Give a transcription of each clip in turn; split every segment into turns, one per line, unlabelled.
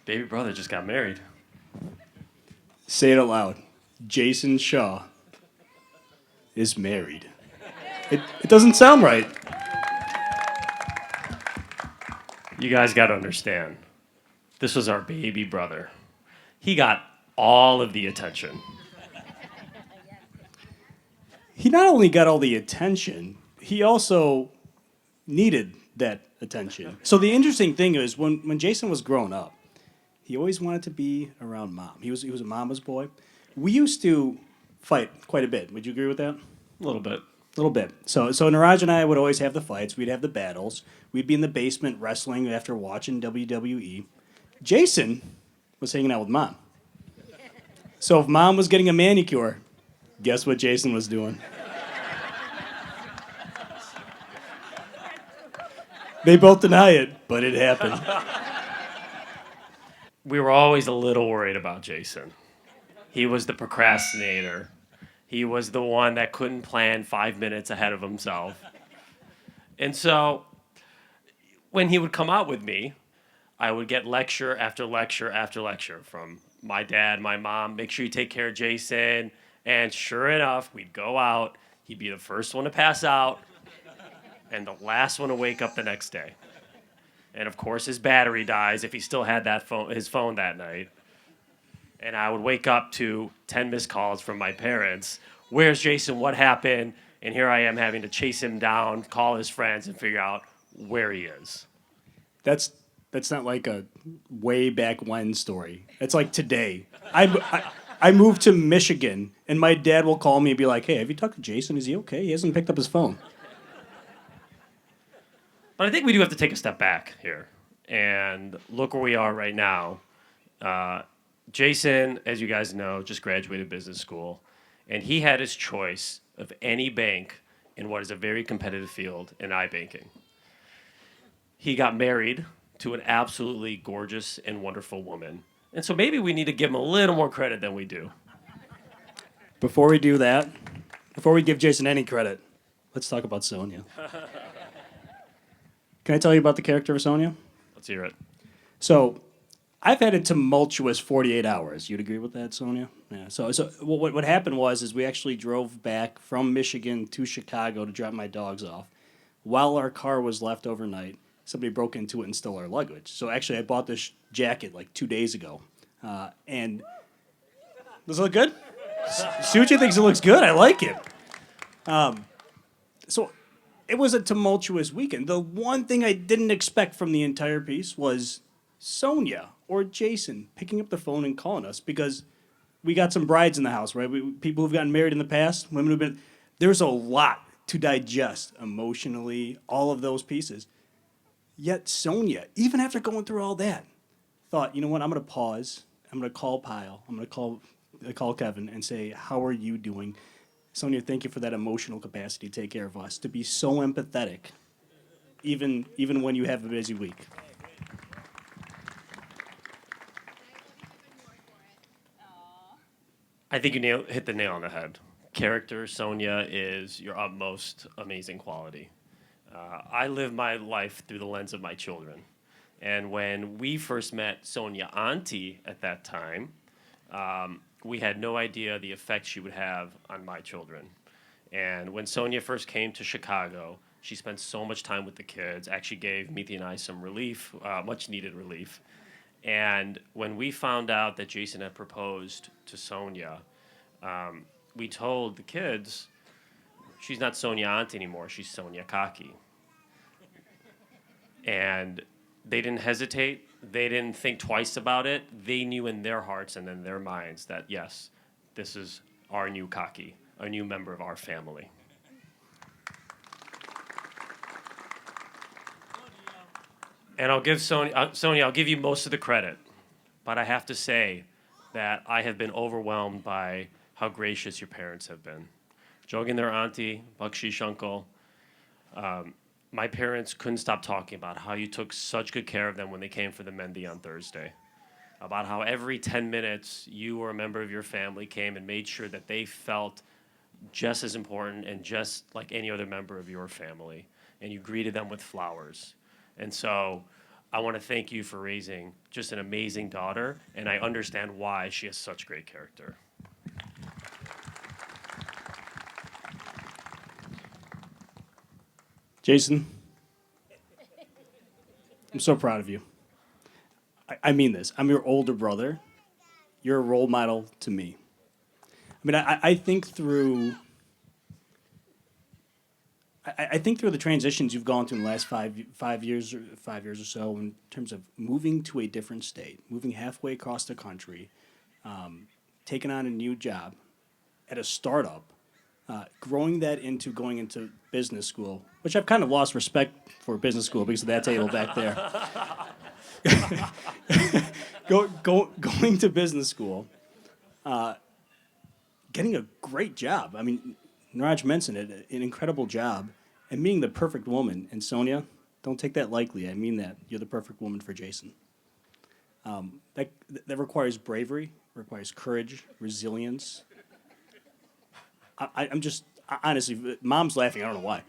baby brother just got married.
Say it out loud. Jason Shaw is married. It doesn't sound right.
You guys got to understand. This was our baby brother. He got all of the attention.
He not only got all the attention, he also needed that attention. So the interesting thing is when Jason was growing up, he always wanted to be around mom. He was a mama's boy. We used to fight quite a bit. Would you agree with that?
A little bit.
A little bit. So Niraj and I would always have the fights. We'd have the battles. We'd be in the basement wrestling after watching WWE. Jason was hanging out with mom. So if mom was getting a manicure, guess what Jason was doing? They both deny it, but it happened.
We were always a little worried about Jason. He was the procrastinator. He was the one that couldn't plan 5 minutes ahead of himself. And so when he would come out with me, I would get lecture after lecture after lecture from my dad, my mom, make sure you take care of Jason. And sure enough, we'd go out. He'd be the first one to pass out and the last one to wake up the next day. And of course, his battery dies if he still had his phone that night. And I would wake up to 10 missed calls from my parents. Where's Jason? What happened? And here I am having to chase him down, call his friends, and figure out where he is.
That's not like a way back when story. It's like today. I moved to Michigan, and my dad will call me and be like, "Hey, have you talked to Jason? Is he okay? He hasn't picked up his phone."
But I think we do have to take a step back here and look where we are right now. Jason, as you guys know, just graduated business school, and he had his choice of any bank in what is a very competitive field in iBanking. He got married to an absolutely gorgeous and wonderful woman. And so maybe we need to give him a little more credit than we do.
Before we do that, before we give Jason any credit, let's talk about Sonia. Can I tell you about the character of Sonia?
Let's hear it.
So, I've had a tumultuous 48 hours. You'd agree with that, Sonia? Yeah. So what happened was we actually drove back from Michigan to Chicago to drop my dogs off. While our car was left overnight, somebody broke into it and stole our luggage. So actually, I bought this jacket like 2 days ago. And does it look good? Suchi thinks it looks good. I like it. So it was a tumultuous weekend. The one thing I didn't expect from the entire piece was Sonia or Jason picking up the phone and calling us because we got some brides in the house, right? People who've gotten married in the past, women who've been. There's a lot to digest emotionally, all of those pieces. Yet Sonia, even after going through all that, thought, you know what? I'm going to pause. I'm going to call Pyle. I'm going to call Kevin and say, how are you doing? Sonia, thank you for that emotional capacity to take care of us, to be so empathetic, even when you have a busy week.
I think you hit the nail on the head. Character, Sonia, is your utmost amazing quality. I live my life through the lens of my children. And when we first met Sonia Auntie at that time, we had no idea the effect she would have on my children. And when Sonia first came to Chicago, she spent so much time with the kids, actually gave Meethy and I some relief, much needed relief. And when we found out that Jason had proposed to Sonia, we told the kids, she's not Sonia Auntie anymore, she's Sonia Kaki. And they didn't hesitate. They didn't think twice about it. They knew in their hearts and in their minds that, yes, this is our new Kaki, a new member of our family. And I'll give Sonia, I'll give you most of the credit. But I have to say that I have been overwhelmed by how gracious your parents have been. Jogging their auntie, Bakshish uncle, my parents couldn't stop talking about how you took such good care of them when they came for the Mendi on Thursday. About how every 10 minutes you or a member of your family came and made sure that they felt just as important and just like any other member of your family. And you greeted them with flowers. And so I want to thank you for raising just an amazing daughter, and I understand why she has such great character.
Jason, I'm so proud of you. I mean this. I'm your older brother. You're a role model to me. I mean, I think through. I think through the transitions you've gone through in the last 5 years or so, in terms of moving to a different state, moving halfway across the country, taking on a new job at a startup, growing that into going into business school, which I've kind of lost respect for business school because of that table back there. Going to business school, getting a great job. I mean, Niraj mentioned it, an incredible job, and meeting the perfect woman. And Sonia, don't take that lightly. I mean that. You're the perfect woman for Jason. That requires bravery, requires courage, resilience. I'm just, honestly, Mom's laughing. I don't know why.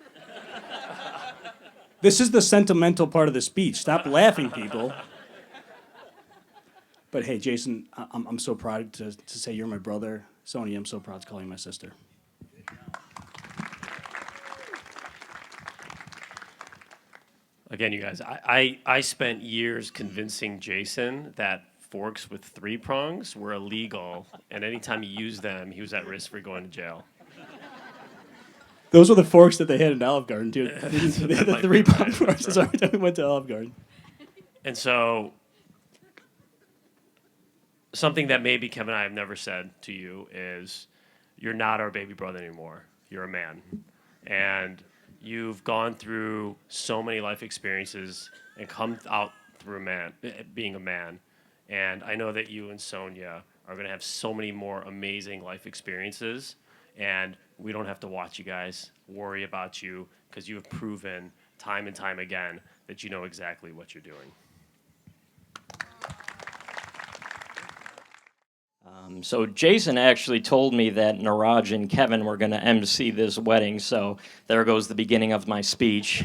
This is the sentimental part of the speech. Stop laughing, people. But hey, Jason, I'm so proud to say you're my brother. Sonia, I'm so proud to call you my sister.
Again, you guys, I spent years convincing Jason that forks with 3 prongs were illegal, and anytime he used them, he was at risk for going to jail.
Those were the forks that they had in Olive Garden, too. They had the
might be
3-pound
right.
forks. That's every time we went to Olive Garden.
And so, something that maybe Kevin and I have never said to you is, you're not our baby brother anymore. You're a man. And you've gone through so many life experiences and come out through being a man. And I know that you and Sonia are going to have so many more amazing life experiences. And we don't have to watch you guys worry about you because you have proven time and time again that you know exactly what you're doing.
So Jason actually told me that Niraj and Kevin were going to MC this wedding, so there goes the beginning of my speech.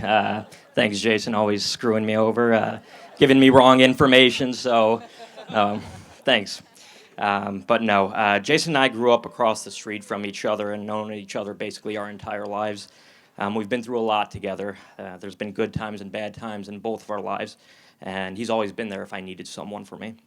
Thanks, Jason, always screwing me over, giving me wrong information, so thanks. But no, Jason and I grew up across the street from each other and known each other basically our entire lives. We've been through a lot together. There's been good times and bad times in both of our lives, and he's always been there if I needed someone for me.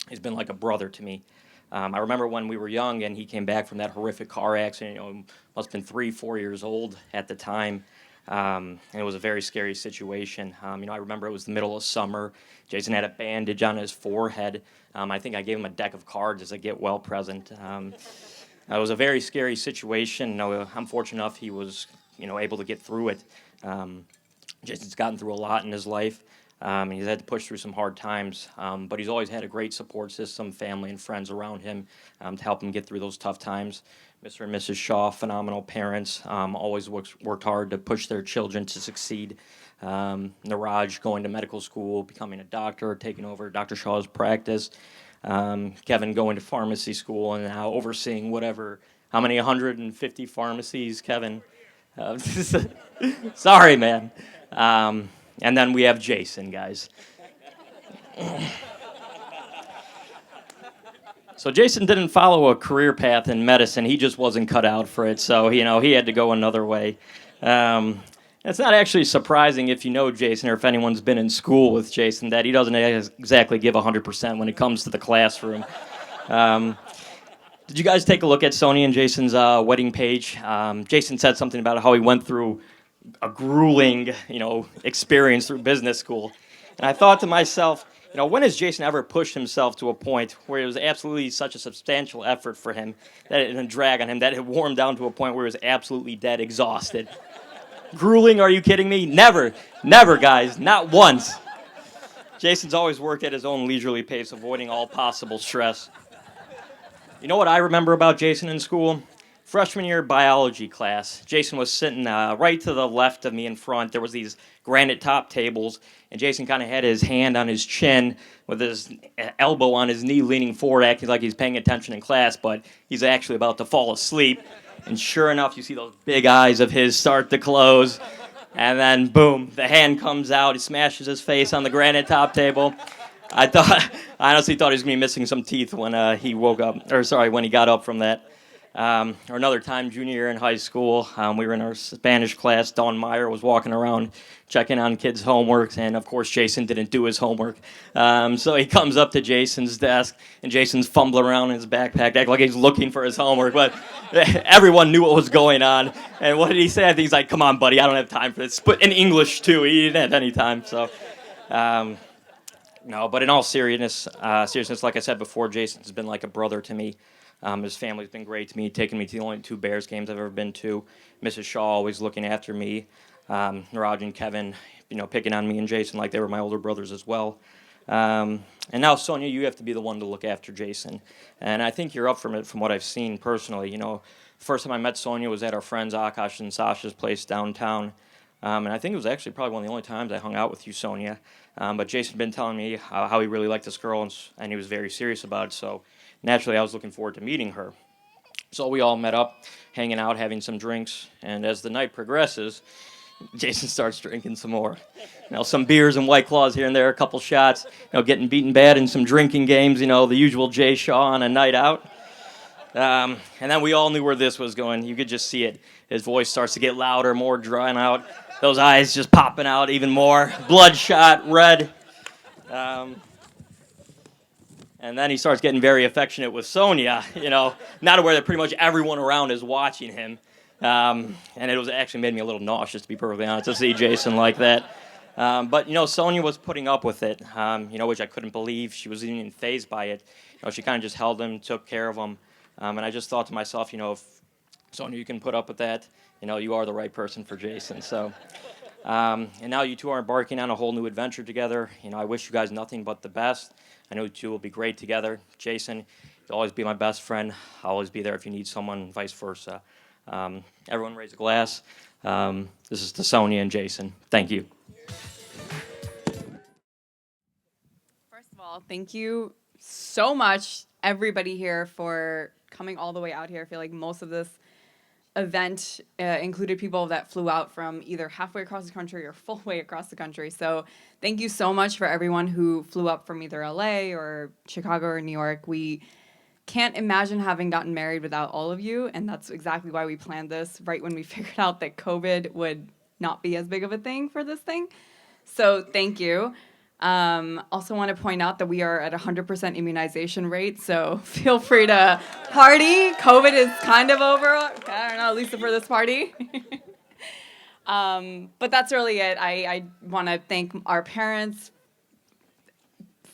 He's been like a brother to me. I remember when we were young and he came back from that horrific car accident, must have been 3-4 years old at the time. And it was a very scary situation. I remember it was the middle of summer. Jason had a bandage on his forehead. I think I gave him a deck of cards as a get well present. It was a very scary situation. I'm fortunate enough he was, able to get through it. Jason's gotten through a lot in his life. He's had to push through some hard times, but he's always had a great support system, family and friends around him to help him get through those tough times. Mr. and Mrs. Shaw, phenomenal parents, always worked hard to push their children to succeed. Niraj going to medical school, becoming a doctor, taking over Dr. Shaw's practice. Kevin going to pharmacy school and now overseeing how many 150 pharmacies, Kevin? Sorry, man. And then we have Jason, guys. So Jason didn't follow a career path in medicine. He just wasn't cut out for it. So, he had to go another way. It's not actually surprising if you know Jason or if anyone's been in school with Jason that he doesn't exactly give 100% when it comes to the classroom. Did you guys take a look at Sonia and Jason's wedding page? Jason said something about how he went through a grueling, experience through business school. And I thought to myself, when has Jason ever pushed himself to a point where it was absolutely such a substantial effort for him that it didn't drag on him, that it wore him down to a point where he was absolutely dead exhausted? Grueling, are you kidding me? Never, guys, not once. Jason's always worked at his own leisurely pace, avoiding all possible stress. You know what I remember about Jason in school? Freshman year biology class, Jason was sitting right to the left of me in front. There was these granite top tables, and Jason kind of had his hand on his chin with his elbow on his knee leaning forward, acting like he's paying attention in class, but he's actually about to fall asleep. And sure enough, you see those big eyes of his start to close. And then, boom, the hand comes out. He smashes his face on the granite top table. I honestly thought he was going to be missing some teeth when he woke up, or sorry, when he got up from that. Or another time, junior year in high school, we were in our Spanish class. Dawn Meyer was walking around checking on kids' homework, and of course, Jason didn't do his homework. So he comes up to Jason's desk, and Jason's fumbling around in his backpack, acting like he's looking for his homework. But everyone knew what was going on. And what did he say? I think he's like, "Come on, buddy, I don't have time for this." But in English too, he didn't have any time. So. No, but in all seriousness, like I said before, Jason's been like a brother to me. His family's been great to me, taking me to the only 2 Bears games I've ever been to. Mrs. Shaw always looking after me. Niraj and Kevin, picking on me and Jason like they were my older brothers as well. And now, Sonia, you have to be the one to look after Jason. And I think you're up from it from what I've seen personally. First time I met Sonia was at our friends Akash and Sasha's place downtown. And I think it was actually probably one of the only times I hung out with you, Sonia. But Jason had been telling me how he really liked this girl, and he was very serious about it. So naturally, I was looking forward to meeting her. So we all met up, hanging out, having some drinks. And as the night progresses, Jason starts drinking some more. Some beers and White Claws here and there, a couple shots, getting beaten bad in some drinking games, the usual Jay Shaw on a night out. And then we all knew where this was going. You could just see it. His voice starts to get louder, more drawn out. Those eyes just popping out even more. Bloodshot, red. And then he starts getting very affectionate with Sonia, not aware that pretty much everyone around is watching him. And it was actually made me a little nauseous, to be perfectly honest, to see Jason like that. But Sonia was putting up with it, which I couldn't believe. She was even fazed by it. She kind of just held him, took care of him. And I just thought to myself, if Sonia, you can put up with that, you are the right person for Jason. So, and now you two are embarking on a whole new adventure together. I wish you guys nothing but the best. I know you two will be great together. Jason, you'll always be my best friend. I'll always be there if you need someone, vice versa. Everyone raise a glass. This is to Sonia and Jason. Thank you.
First of all, thank you so much, everybody here, for coming all the way out here. I feel like most of this event included people that flew out from either halfway across the country or full way across the country. So thank you so much for everyone who flew up from either LA or Chicago or New York. We can't imagine having gotten married without all of you, and that's exactly why we planned this right when we figured out that COVID would not be as big of a thing for this thing. So thank you. Also want to point out that we are at 100% immunization rate, so feel free to party. COVID is kind of over. I don't know, at least for this party. But that's really it. I want to thank our parents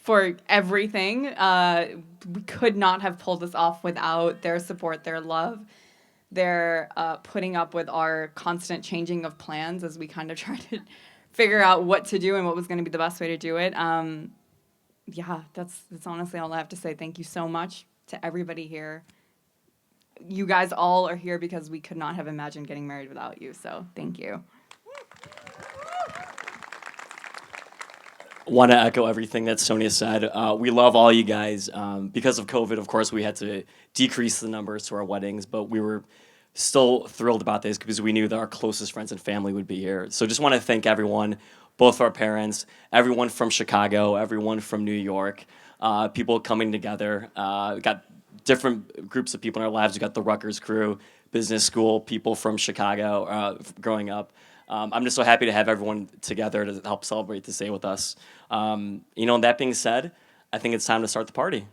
for everything. We could not have pulled this off without their support, their love, their putting up with our constant changing of plans as we kind of try to figure out what to do and what was going to be the best way to do it. Yeah, that's honestly all I have to say. Thank you so much to everybody here. You guys all are here because we could not have imagined getting married without you, so thank you.
Want to echo everything that Sonia said. We love all you guys. Because of COVID, of course, we had to decrease the numbers to our weddings, but we were still thrilled about this because we knew that our closest friends and family would be here. So just want to thank everyone, both our parents, everyone from Chicago, everyone from New York, people coming together. We got different groups of people in our lives. We got the Rutgers crew, business school, people from Chicago growing up. I'm just so happy to have everyone together to help celebrate this day with us. That being said, I think it's time to start the party.